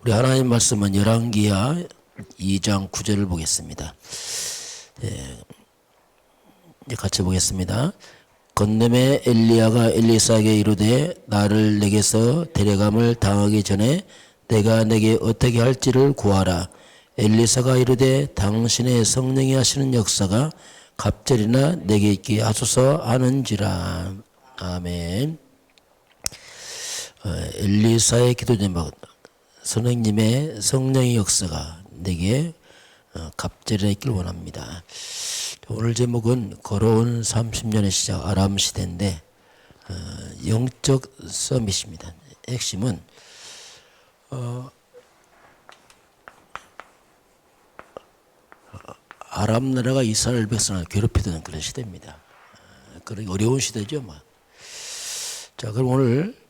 우리 하나님 말씀은 열왕기하 2장 9절을 보겠습니다. 이제 같이 보겠습니다. 건넌에 엘리야가 엘리사에게 이르되 나를 내게서 데려감을 당하기 전에 내가 내게 어떻게 할지를 구하라. 엘리사가 이르되 당신의 성령이 하시는 역사가 갑절이나 내게 있게 하소서 하는지라. 아멘. 엘리사의 기도 제목, 선생님의 성령의 역사가 내게 갑절이나 있길 원합니다. 오늘 제목은 걸어온 30년의 시작 아람 시대인데 영적 서밋입니다. 핵심은 아람 나라가 이스라엘 백성을 괴롭히던 그런 시대입니다. 그런 어려운 시대죠. 뭐. 자, 그럼 오늘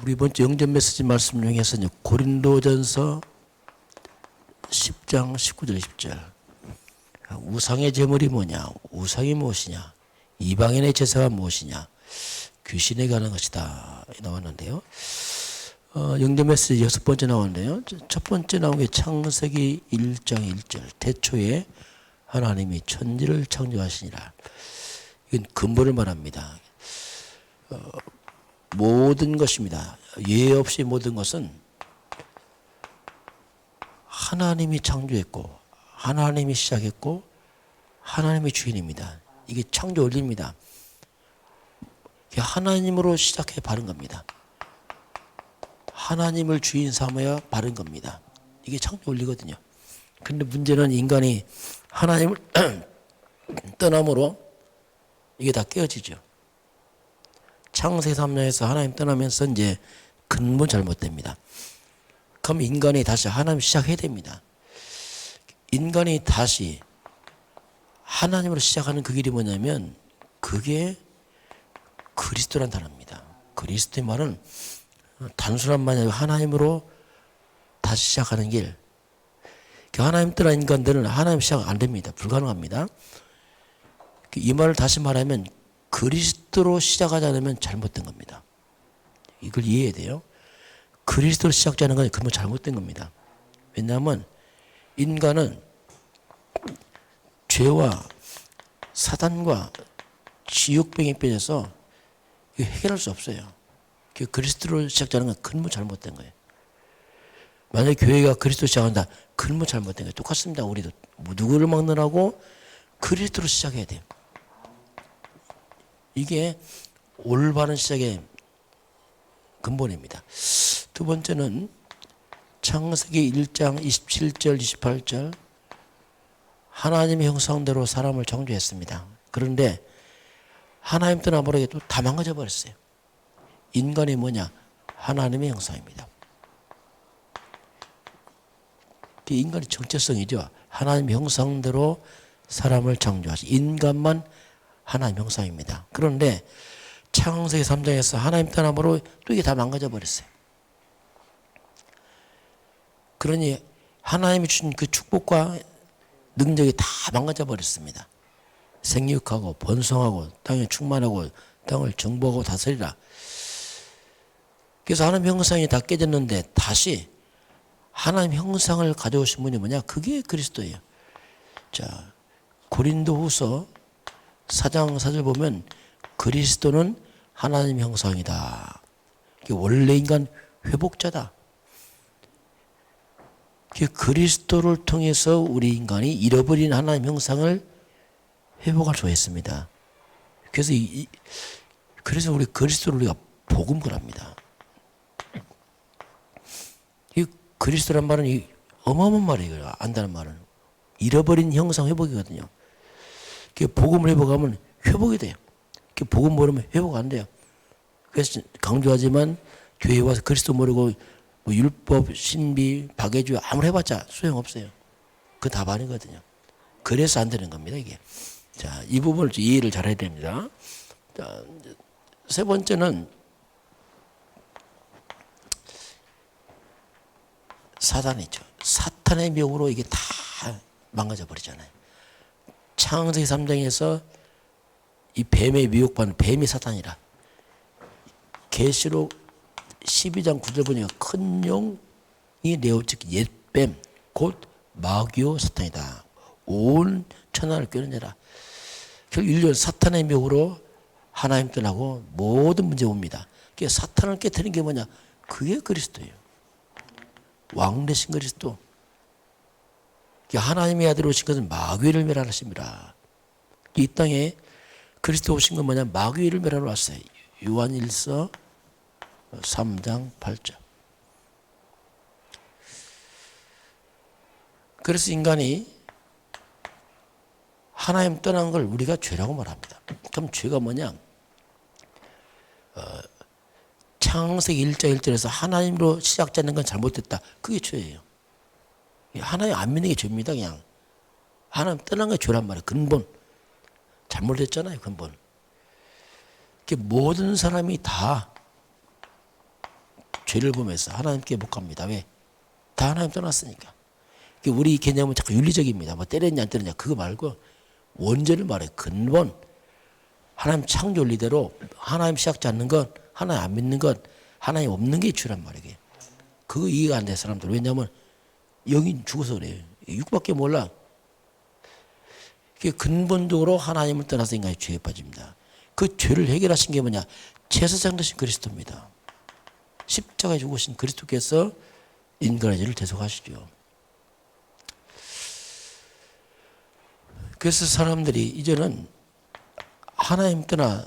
우리 이번 주 영전 메시지 말씀 중에서 고린도전서 10장 19절 20절 우상의 제물이 뭐냐, 우상이 무엇이냐, 이방인의 제사가 무엇이냐, 귀신에 관한 것이다 나왔는데요. 영전 메시지 6번째 나왔는데요. 첫 번째 나온 게 창세기 1장 1절 태초에 하나님이 천지를 창조하시니라. 이건 근본을 말합니다. 모든 것입니다. 예외 없이 모든 것은 하나님이 창조했고 하나님이 시작했고 하나님이 주인입니다. 이게 창조 원리입니다. 하나님으로 시작해 바른 겁니다. 하나님을 주인 삼아야 바른 겁니다. 이게 창조 원리거든요. 그런데 문제는 인간이 하나님을 떠남으로 이게 다 깨어지죠. 창세기 3장에서 하나님 떠나면서 이제 근본 잘못됩니다. 그럼 인간이 다시 하나님 시작해야 됩니다. 인간이 다시 하나님으로 시작하는 그 길이 뭐냐면 그게 그리스도란 단어입니다. 그리스도의 말은 단순한 말이 아니라 하나님으로 다시 시작하는 길. 하나님 떠난 인간들은 하나님 시작 안 됩니다. 불가능합니다. 이 말을 다시 말하면 그리스도로 시작하지 않으면 잘못된 겁니다. 이걸 이해해야 돼요. 그리스도로 시작하지 않은 건 그러면 잘못된 겁니다. 왜냐하면 인간은 죄와 사단과 지옥병에 빠져서 해결할 수 없어요. 그리스도로 시작하는 건 근본 잘못된 거예요. 만약에 교회가 그리스도로 시작한다, 근본 잘못된 거예요. 똑같습니다. 우리도 누구를 막느라고 그리스도로 시작해야 돼요. 이게 올바른 시작의 근본입니다. 두 번째는 창세기 1장 27절 28절 하나님의 형상대로 사람을 창조했습니다. 그런데 하나님 떠나버리게 또 다 망가져 버렸어요. 인간이 뭐냐? 하나님의 형상입니다. 그게 인간의 정체성이죠. 하나님의 형상대로 사람을 창조하시. 인간만 하나님 형상입니다. 그런데 창세기 3장에서 하나님 떠나므로 또 이게 다 망가져 버렸어요. 그러니 하나님이 주신 그 축복과 능력이 다 망가져 버렸습니다. 생육하고 번성하고 땅에 충만하고 땅을 정복하고 다스리라. 그래서 하나님 형상이 다 깨졌는데 다시 하나님 형상을 가져오신 분이 뭐냐? 그게 그리스도예요. 자, 고린도후서 4장 4절 보면 그리스도는 하나님 형상이다. 원래 인간 회복자다. 그리스도를 통해서 우리 인간이 잃어버린 하나님 형상을 회복할 수 있습니다. 그래서 우리 그리스도를 우리가 복음을 합니다. 이 그리스도란 말은 이 어마어마한 말이에요. 안다는 말은 잃어버린 형상 회복이거든요. 복음을 회복하면 회복이 돼요. 복음 모르면 회복 안 돼요. 그래서 강조하지만 교회 와서 그리스도 모르고 뭐 율법, 신비, 박해주 아무리 해봤자 소용없어요. 그거 다 반이거든요. 그래서 안 되는 겁니다, 이게. 자, 이 부분을 이해를 잘 해야 됩니다. 자, 세 번째는 사단이죠. 사탄의 명으로 이게 다 망가져 버리잖아요. 창세기 3장에서 이 뱀의 미혹받는 뱀이 사탄이라. 계시록 12장 9절 보니까 큰 용이 내어즉 옛뱀 곧 마귀요 사탄이다. 온 천하를 꿰어내라. 결국 인류는 사탄의 묘로 하나님 떠나고 모든 문제 옵니다. 그게 사탄을 깨트리는 게 뭐냐? 그게 그리스도예요. 왕 되신 그리스도. 하나님의 아들 오신 것은 마귀를 멸하십니다. 이 땅에 그리스도 오신 건 뭐냐? 마귀를 멸하러 왔어요. 요한일서 3장 8절. 그래서 인간이 하나님 떠난 걸 우리가 죄라고 말합니다. 그럼 죄가 뭐냐? 창세기 1장 1절에서 하나님으로 시작되는 건 잘못됐다. 그게 죄예요. 하나님 안 믿는 게 죄입니다. 그냥 하나님 떠난 게 죄란 말이에요. 근본 잘못됐잖아요. 근본. 모든 사람이 다 죄를 보면서 하나님께 못 갑니다. 왜? 다 하나님 떠났으니까. 우리 개념은 자꾸 윤리적입니다. 뭐 때렸냐 안 때렸냐 그거 말고 원죄를 말해. 근본 하나님 창조 원리대로 하나님 시작지 않는 것, 하나님 안 믿는 것, 하나님 없는 게 죄란 말이에요. 그거 이해가 안 돼 사람들. 왜냐하면 영이 죽어서 그래요. 육밖에 몰라. 근본적으로 하나님을 떠나서 인간이 죄에 빠집니다. 그 죄를 해결하신 게 뭐냐? 제사장 되신 그리스도입니다. 십자가에 죽으신 그리스도께서 인간의 죄를 대속하시죠. 그래서 사람들이 이제는 하나님 떠나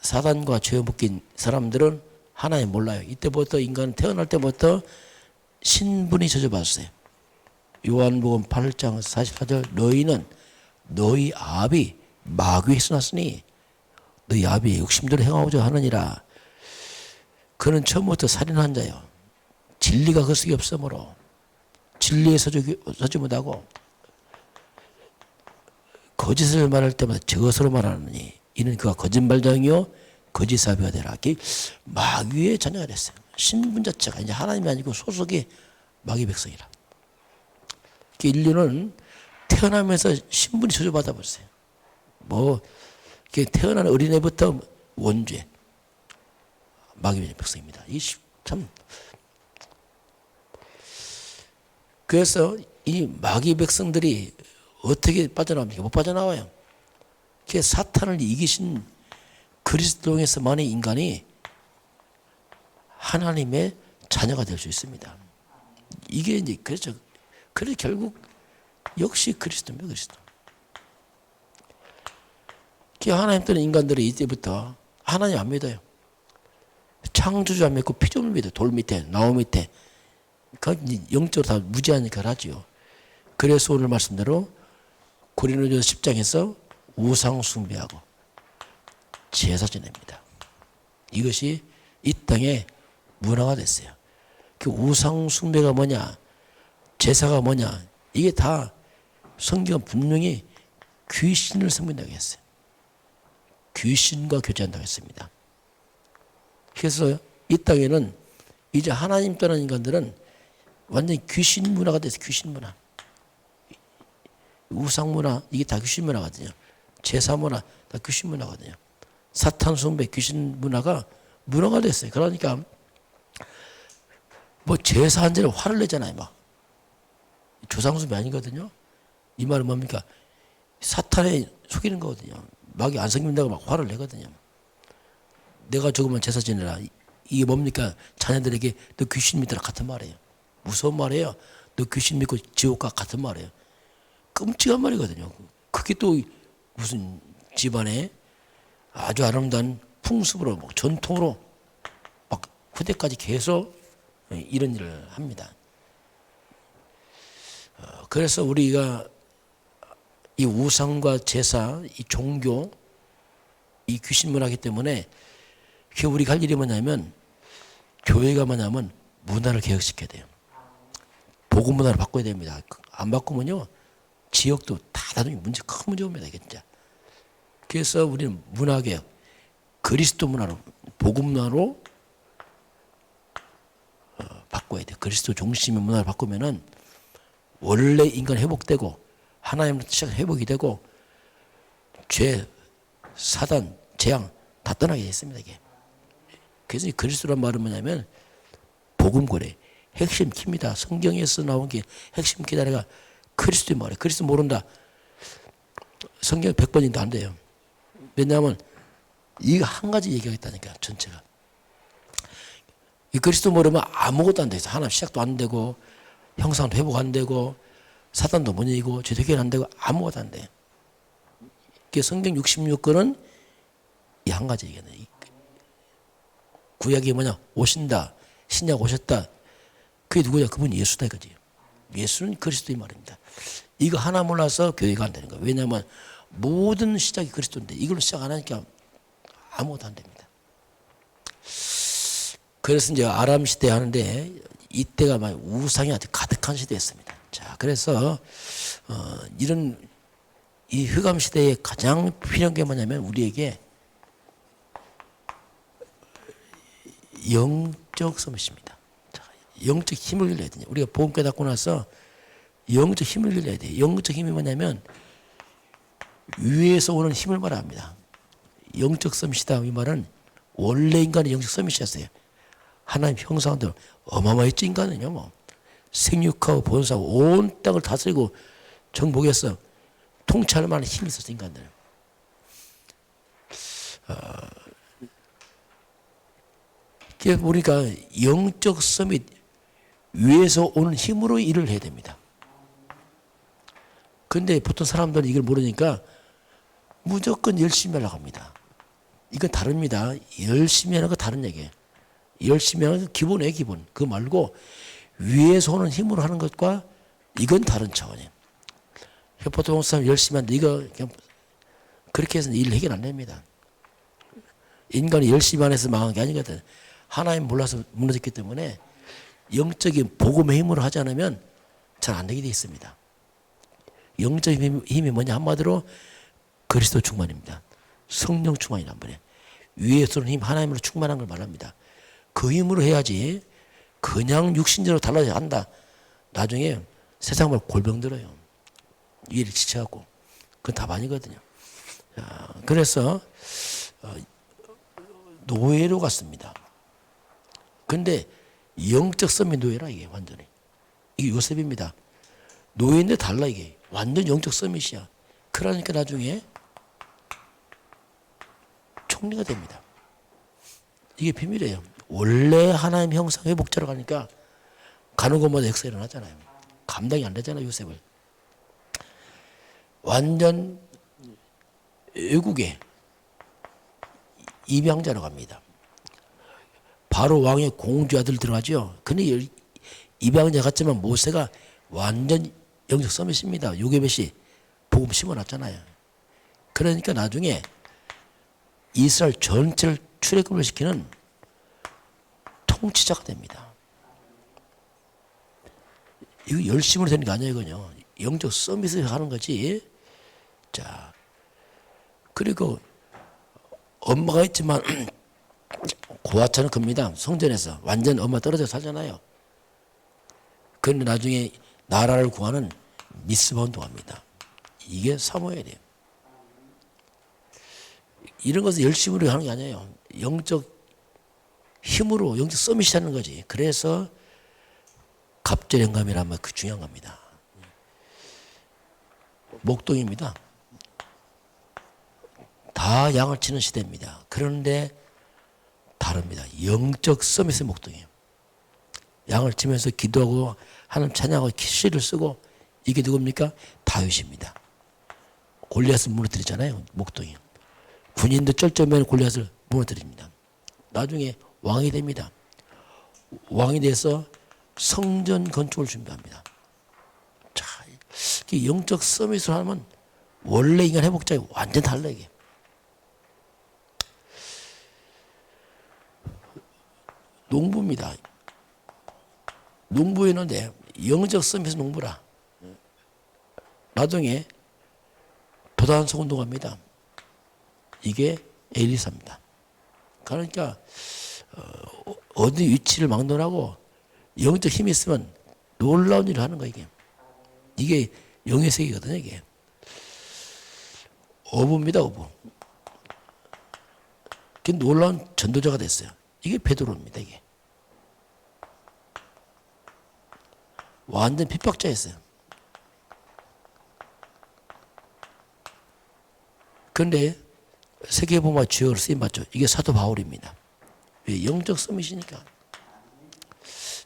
사단과 죄에 묶인 사람들은 하나님 몰라요. 이때부터 인간은 태어날 때부터 신분이 저주받았어요. 요한복음 8장 44절 너희는 너희 아비 마귀에서 났으니 너희 아비의 욕심대로 행하고자 하느니라. 그는 처음부터 살인한 자요. 진리가 그 속에 없으므로 진리에 서지 못하고 거짓을 말할 때마다 저것으로 말하느니 이는 그가 거짓말장이요 거짓사비가 되라. 마귀의 자녀가 됐어요. 신분 자체가 이제 하나님이 아니고 소속이 마귀 백성이라. 인류는 태어나면서 신분이 저주받아 버렸어요. 태어난 어린애부터 원죄 마귀 백성입니다. 이 참. 그래서 이 마귀 백성들이 어떻게 빠져나옵니까? 못 빠져나와요. 사탄을 이기신 그리스도에서만의 인간이 하나님의 자녀가 될 수 있습니다. 이게 이제 그래서 결국 역시 그리스도입니다. 그리스도. 하나님 떠난 인간들이 이때부터 하나님 안 믿어요. 창조주 안 믿고 피조물 믿어요. 돌 밑에, 나무 밑에. 영적으로 다 무지하니까 하지요. 그래서 오늘 말씀대로 고린도전서 10장에서 우상 숭배하고 제사 지냅니다. 이것이 이 땅의 문화가 됐어요. 우상 숭배가 뭐냐? 제사가 뭐냐? 이게 다 성경은 분명히 귀신을 섬긴다고 했어요. 귀신과 교제한다고 했습니다. 그래서 이 땅에는 이제 하나님 떠난 인간들은 완전히 귀신 문화가 됐어요. 귀신 문화. 우상 문화 이게 다 귀신 문화거든요. 제사 문화 다 귀신 문화거든요. 사탄 숭배 귀신 문화가 됐어요. 그러니까 제사 한 전에 화를 내잖아요. 조상 숭배 아니거든요. 이 말은 뭡니까? 사탄에 속이는 거거든요. 마귀 안 섬긴다고 막 화를 내거든요. 내가 죽으면 제사 지내라. 이게 뭡니까? 자녀들에게 너 귀신 믿으라 같은 말이에요. 무서운 말이에요. 너 귀신 믿고 지옥 가 같은 말이에요. 끔찍한 말이거든요. 그게 또 무슨 집안에 아주 아름다운 풍습으로 전통으로 막 후대까지 계속 이런 일을 합니다. 그래서 우리가 이 우상과 제사, 이 종교, 이 귀신 문화이기 때문에 우리가 할 일이 뭐냐면 교회가 뭐냐면 문화를 개혁시켜야 돼요. 복음 문화를 바꿔야 됩니다. 안 바꾸면요 지역도 다 나중에 큰 문제 옵니다. 진짜. 그래서 우리는 문화개혁, 그리스도 문화로, 복음 문화로 바꿔야 돼요. 그리스도 중심의 문화를 바꾸면은 원래 인간 회복되고 하나님으로 시작 회복이 되고 죄, 사단, 재앙 다 떠나게 됐습니다. 이게. 그래서 그리스도란 말은 뭐냐면 복음거래 핵심 키입니다. 성경에서 나온 게 핵심 키다. 내가 그리스도의 말이에요. 그리스도 모른다. 성경 100번인도 안 돼요. 왜냐하면 이거 한 가지 얘기하겠다니까 전체가. 이 그리스도 모르면 아무것도 안 돼 있어. 하나님 시작도 안 되고 형상도 회복 안 되고 사단도 못 이기고 죄도 해결 안 되고 아무것도 안 돼. 이게 성경 66권은 이 한 가지 얘기네. 구약이 뭐냐? 오신다. 신약 오셨다. 그게 누구냐? 그분이 예수다 이거지. 예수는 그리스도의 말입니다. 이거 하나 몰라서 교회가 안 되는 거예요. 왜냐하면 모든 시작이 그리스도인데 이걸로 시작 안 하니까 아무것도 안 됩니다. 그래서 이제 아람 시대 하는데 이때가 막 우상이 아주 가득한 시대였습니다. 자, 그래서 이런 이 흑암 시대에 가장 필요한 게 뭐냐면 우리에게 영적 서밋입니다. 자, 영적 힘을 길러야 돼요. 우리가 복음 깨닫고 나서 영적 힘을 길러야 돼요. 영적 힘이 뭐냐면 위에서 오는 힘을 말합니다. 영적 서밋이다. 이 말은 원래 인간의 영적 서밋이었어요. 하나님 형상대로 어마어마했죠. 인간은요. 뭐 생육하고 본사하고 온 땅을 다스리고 정복해서 통치할 만한 힘이 있었어. 인간들. 그래서 보니까 영적 서밋 위에서 오는 힘으로 일을 해야 됩니다. 근데 보통 사람들은 이걸 모르니까 무조건 열심히 하려고 합니다. 이건 다릅니다. 열심히 하는 거 다른 얘기예요. 열심히 하는 거 기본이에요, 기본. 그거 말고 위에서 오는 힘으로 하는 것과 이건 다른 차원이에요. 보통 사람 열심히 하는데 이거 그냥 그렇게 해서 일 해결 안 됩니다. 인간이 열심히 안 해서 망한 게 아니거든. 하나님 몰라서 무너졌기 때문에 영적인 복음의 힘으로 하지 않으면 잘 안 되게 돼 있습니다. 영적 힘이 뭐냐? 한마디로 그리스도 충만입니다. 성령 충만이란 말이에요. 위에서 오는 힘, 하나님으로 충만한 걸 말합니다. 그 힘으로 해야지 그냥 육신적으로 달라져야 한다. 나중에 세상을 골병 들어요. 일을 지쳐갖고. 그건 답 아니거든요. 그래서 노예로 갔습니다. 근데 영적 서밋 노예라 이게 완전히. 이게 요셉입니다. 노예인데 달라 이게. 완전 영적 서밋이야. 그러니까 나중에 총리가 됩니다. 이게 비밀이에요. 원래 하나님 형상 회복자로 가니까 가는 곳마다 역사 일어나잖아요. 감당이 안 되잖아요, 요셉을. 완전 외국에 입양자로 갑니다. 바로 왕의 공주 아들 들어가죠. 근데 입양자 같지만 모세가 완전 영적 서밋입니다. 요게벳이 복음 심어놨잖아요. 그러니까 나중에 이스라엘 전체를 출애굽을 시키는 통치자가 됩니다. 이거 열심으로 되는 게 아니에요, 이거요. 영적 서밋을 하는 거지. 자, 그리고 엄마가 있지만 고아처럼 큽니다. 성전에서 완전 엄마 떨어져 살잖아요. 그런데 나중에 나라를 구하는 미스바 운동합니다. 이게 사무엘이에요. 이런 것을 열심으로 하는 게 아니에요. 영적 힘으로 영적 서밋이 하는 거지. 그래서 갑절영감이란 말 그 중요한 겁니다. 목동입니다. 다 양을 치는 시대입니다. 그런데 다릅니다. 영적 서밋의 목동이에요. 양을 치면서 기도하고 하나님 찬양하고 시를 쓰고 이게 누굽니까? 다윗입니다. 골리앗을 무너뜨리잖아요. 목동이. 군인도 쩔쩔매는 골리앗을 무너뜨립니다. 나중에 왕이 됩니다. 왕이 돼서 성전 건축을 준비합니다. 자, 영적 서밋을 하면 원래 인간 회복자가 완전 달라 이게. 농부입니다. 농부였는데 영적 서밋은 농부라. 나중에 도단성 운동합니다. 이게 엘리사입니다. 그러니까 어디 위치를 막론하고 영적 힘이 있으면 놀라운 일을 하는 거야 이게. 이게 영의 세계거든요 이게. 어부입니다 어부. 놀라운 전도자가 됐어요. 이게 베드로입니다 이게. 완전 핍박자였어요. 그런데 세계복음화 주역으로 쓰임받죠. 이게 사도 바울입니다. 왜? 영적 서밋이니까.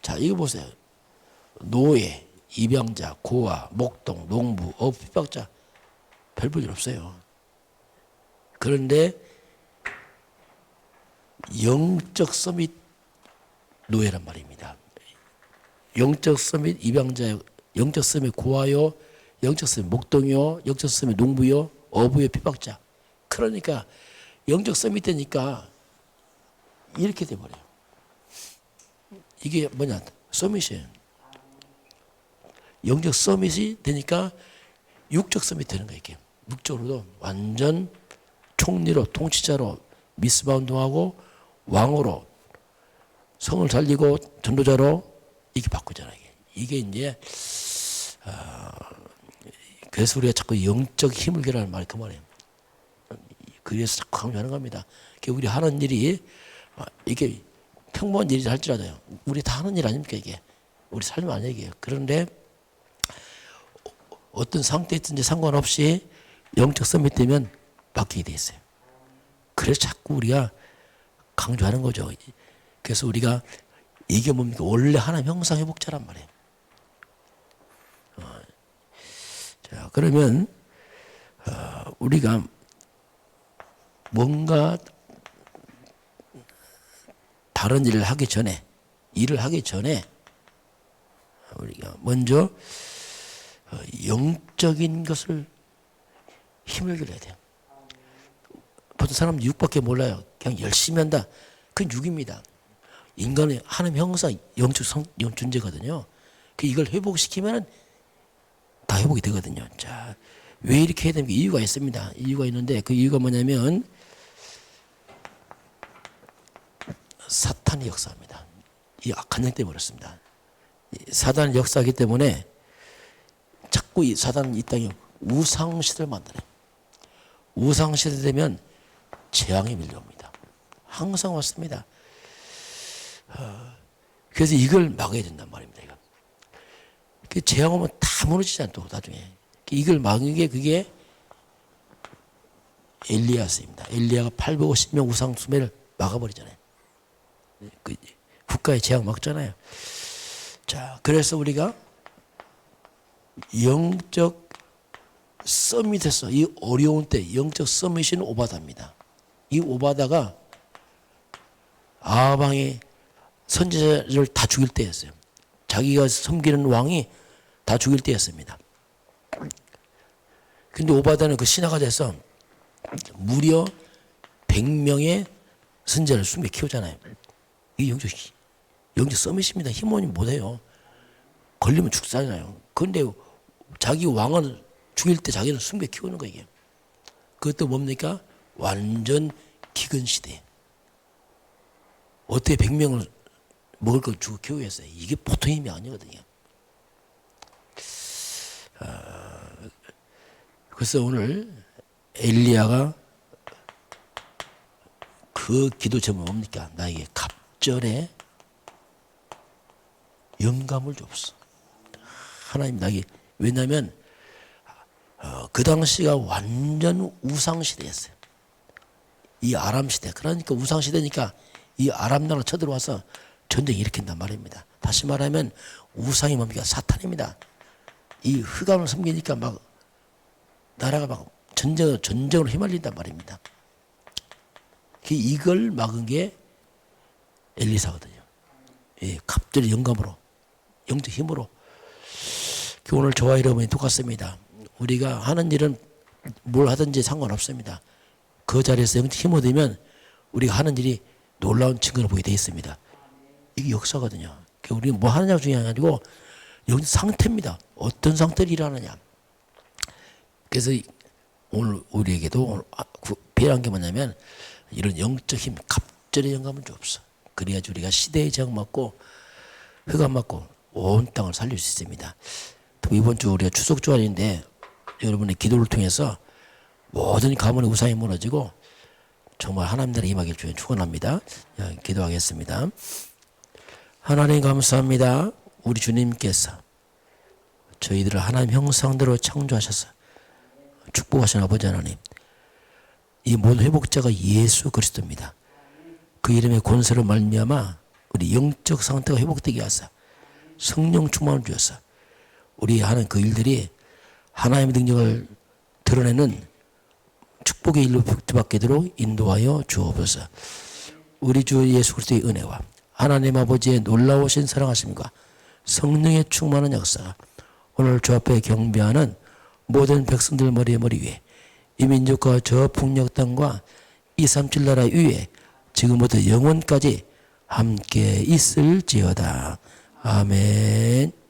자, 이거 보세요. 노예, 입양자, 고아, 목동, 농부, 어부, 핍박자 별 볼 일 없어요. 그런데 영적 서밋 노예란 말입니다. 영적 서밋 입양자요, 영적 서밋 고아요, 영적 서밋 목동이요, 영적 서밋 농부요, 어부요, 핍박자. 그러니까 영적 서밋 되니까 이렇게 돼버려요. 이게 뭐냐? 서밋이에요. 영적 서밋이 되니까 육적 서밋 되는 거예요. 이게 육적으로도 완전 총리로, 통치자로, 미스바운동하고 왕으로, 성을 살리고 전도자로 이렇게 바꾸잖아요. 이게 이제 그래서 우리가 자꾸 영적 힘을 기라는 말이 그 말이에요. 그래서 자꾸 강조하는 겁니다. 우리 하는 일이 이게 평범한 일이 할지라도요. 우리 다 하는 일 아닙니까 이게? 우리 삶 아니에요 이게. 그런데 어떤 상태에 있든지 상관없이 영적 서밋 되면 바뀌게 돼 있어요. 그래서 자꾸 우리가 강조하는 거죠. 그래서 우리가 이게 뭡니까? 원래 하나님 형상 회복자란 말이에요. 자, 그러면 우리가 뭔가 다른 일을 하기 전에 우리가 먼저 영적인 것을 힘을 길러야 돼요. 보통 사람은 육밖에 몰라요. 그냥 열심히 한다. 그건 육입니다. 인간의 하나님 형상 영적 존재거든요. 이걸 회복시키면 다 회복이 되거든요. 자, 왜 이렇게 해야 되는가? 이유가 있습니다. 이유가 있는데 그 이유가 뭐냐면 사탄의 역사입니다. 이 악한 영 때문에 그렇습니다. 사단의 역사이기 때문에 자꾸 이 사단은 이 땅에 우상시대를 만들어요. 우상시대 되면 재앙이 밀려옵니다. 항상 왔습니다. 그래서 이걸 막아야 된단 말입니다. 이거. 재앙 오면 다 무너지잖아요. 또 나중에. 이걸 막은 게 그게 엘리야스입니다. 엘리야가 850명 우상 숭배를 막아버리잖아요. 그 국가의 재앙 막잖아요. 자, 그래서 우리가 영적 서밋에서 이 어려운 때 영적 서밋인 오바다입니다. 이 오바다가 아방의 선지자를 다 죽일 때였어요. 자기가 섬기는 왕이 다 죽일 때였습니다. 근데 오바다는 그 신하가 돼서 무려 100명의 선지자를 숨겨 키우잖아요. 이 영적 서밋입니다. 힘원이 못해요. 걸리면 죽잖아요. 그런데 자기 왕을 죽일 때 자기는 숨겨 키우는 거예요. 이게. 그것도 뭡니까? 완전 기근 시대. 어떻게 100명을 먹을 걸 주고 키우겠어요? 이게 보통 힘이 아니거든요. 그래서 오늘 엘리야가 그 기도 제목이 뭡니까? 나에게 갑절에 영감을 줬어. 하나님 나에게. 왜냐하면 그 당시가 완전 우상시대였어요. 이 아람시대. 그러니까 우상시대니까 이 아람 나라 쳐들어와서 전쟁 일으킨단 말입니다. 다시 말하면 우상이 뭡니까? 사탄입니다. 이 흑암을 섬기니까 막 나라가 막 전쟁으로 휘말린단 말입니다. 이걸 막은 게 엘리사거든요. 예, 갑절의 영감으로, 영적 힘으로. 오늘 저와 여러분이 똑같습니다. 우리가 하는 일은 뭘 하든지 상관없습니다. 그 자리에서 영적 힘을 얻으면 우리가 하는 일이 놀라운 증거를 보게 되어 있습니다. 이게 역사거든요. 우리가 뭐 하느냐가 중요한 게 아니고 영적 상태입니다. 어떤 상태를 일하느냐. 그래서 오늘 우리에게도 필요한 게 뭐냐면 이런 영적 힘, 갑절의 영감을 주옵소. 그래야지 우리가 시대의 저항 맞고 흑암 맞고 온 땅을 살릴 수 있습니다. 이번 주 우리가 추석 주간인데 여러분의 기도를 통해서 모든 가문의 우상이 무너지고 정말 하나님 나라 임하길 주여 축원합니다. 기도하겠습니다. 하나님 감사합니다. 우리 주님께서 저희들을 하나님 형상대로 창조하셔서 축복하신 아버지 하나님, 이 모든 회복자가 예수 그리스도입니다. 그 이름의 권세로 말미암아 우리 영적 상태가 회복되게 하사 성령 충만을 주셔서 우리 하는 그 일들이 하나님의 능력을 드러내는 축복의 일로 벽두받게 되도록 인도하여 주옵소서. 우리 주 예수 그리스도의 은혜와 하나님 아버지의 놀라우신 사랑하심과 성령의 충만한 역사가 오늘 주 앞에 경배하는 모든 백성들 머리 위에 이 민족과 저 북녘 땅과 237 나라 위에 지금부터 영원까지 함께 있을지어다. 아멘.